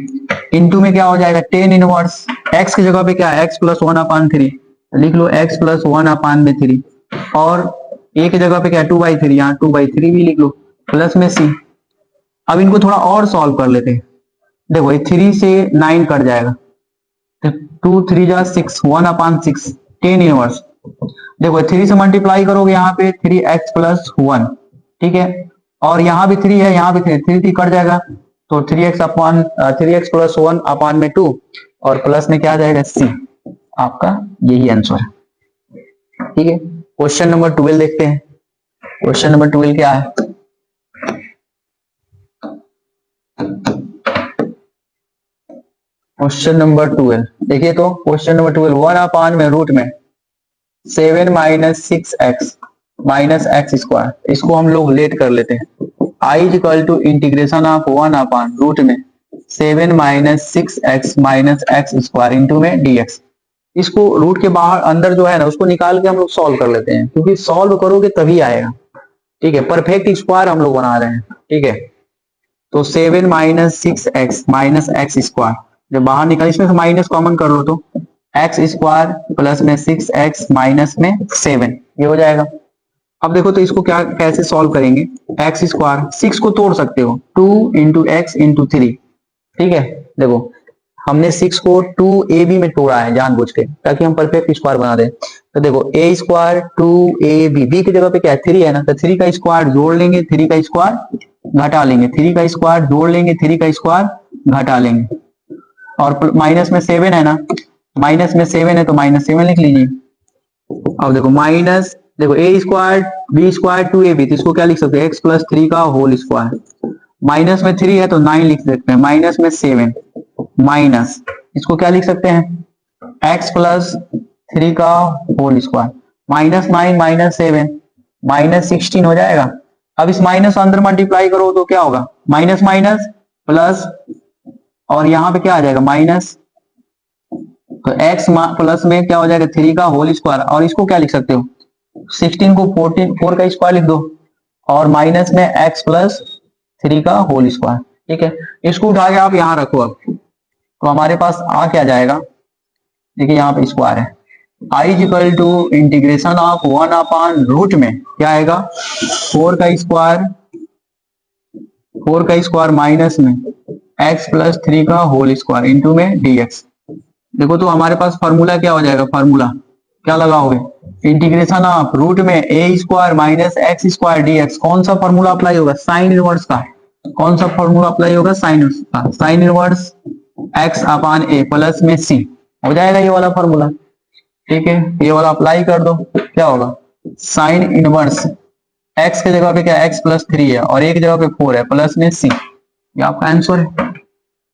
इंटू में क्या हो जाएगा, टेन इनवर्स एक्स की जगह पे क्या है, एक्स प्लस 1 अपान 3, लिख लो x प्लस 1 अपान में 3, और a की जगह पे क्या है 2/3, यहाँ 2/3 भी लिख लो, प्लस में c। अब इनको थोड़ा और सॉल्व कर लेते हैं, देखो 3 से 9 कट जाएगा, तो 2 3 जा 6, 1 अपान 6 टेन इनवर्स, देखो 3 से मल्टीप्लाई करोगे यहाँ पे 3x प्लस 1, ठीक है, और यहाँ भी 3 है, यहाँ भी 3 कट जाएगा, तो 3x प्लस 1 अपान में 2 और प्लस में क्या आ जाएगा c, आपका यही आंसर है, ठीक है। क्वेश्चन नंबर 12 देखते हैं, क्वेश्चन नंबर 12 क्या है, क्वेश्चन नंबर 12 देखिए, तो क्वेश्चन नंबर 12 1 अपान में रूट में 7 minus 6x minus x square, इसको हम लोग लेट कर लेते हैं, i equal to integration of 1 upon root में 7 minus 6x minus x square into में dx। इसको रूट के बाहर अंदर जो है ना उसको निकाल के हम लोग सॉल्व कर लेते हैं, क्योंकि सॉल्व करोगे तभी आएगा, ठीक है। परफेक्ट स्क्वायर हम लोग बना रहे हैं, ठीक है। तो 7 minus 6x minus x square, जब बाहर निकाल इसमें से माइनस कॉमन कर लो तो एक्स स्क्वायर प्लस में 6x माइनस में 7, ये हो जाएगा। अब देखो तो इसको क्या कैसे सॉल्व करेंगे, एक्स स्क्वायर 6 को तोड़ सकते हो, 2 इंटू एक्स इंटू 3, ठीक है। देखो हमने 6 को 2ab में तोड़ा है जानबूझ के, ताकि हम परफेक्ट स्क्वायर बना दें। तो देखो a स्क्वायर 2ab, b की जगह पे क्या है 3 है ना, तो 3 का स्क्वायर जोड़ लेंगे, 3 का स्क्वायर घटा लेंगे, 3 का स्क्वायर जोड़ लेंगे, 3 का स्क्वायर घटा लेंगे, और माइनस में 7 है ना, माइनस में 7 है तो -7 लिख लीजिए। अब देखो माइनस, देखो a square b square 2ab, तो इसको क्या लिख सकते हैं x प्लस 3 का होल स्क्वायर, माइनस में 3 है तो 9 लिख सकते हैं, माइनस में 7 माइनस, इसको क्या लिख सकते हैं x प्लस 3 का होल स्क्वायर, -9 -7 -16 हो जाएगा। अब इस माइनस अंदर मल्टीप्लाई करो तो क्या होगा, माइनस माइनस प्लस, और यहाँ पे क्या आ जाएगा माइनस, तो x प्लस में क्या हो जाएगा 3 का होल स्क्वायर, और इसको क्या लिख सकते हो 16 को 4 का स्क्वायर लिख दो, और माइनस में x प्लस 3 का होल स्क्वायर। ठीक है, इसको उठा के आप यहां रखो। अब तो हमारे पास आ क्या जाएगा, देखिए यहाँ पे स्क्वायर है, i equal to integration of 1 upon root में क्या आएगा 4 का स्क्वायर माइनस में x प्लस 3 का होल स्क्वायर इंटू में dx। देखो तो हमारे पास फॉर्मूला क्या हो जाएगा, फॉर्मूला क्या लगाओगे, इंटीग्रेशन ऑफ रूट में a square minus x square dx। कौन सा फॉर्मूला अप्लाई होगा, साइन इनवर्स का। कौन सा फॉर्मूला अप्लाई होगा, साइन का, sine inverse x upon a plus में c हो जाएगा ये वाला फॉर्मूला। ठीक है, ये वाला अप्लाई कर दो, क्या होगा साइन इनवर्स x के जगह पे क्या x प्लस 3 है और एक जगह पे 4 है प्लस में c, ये आपका आंसर है।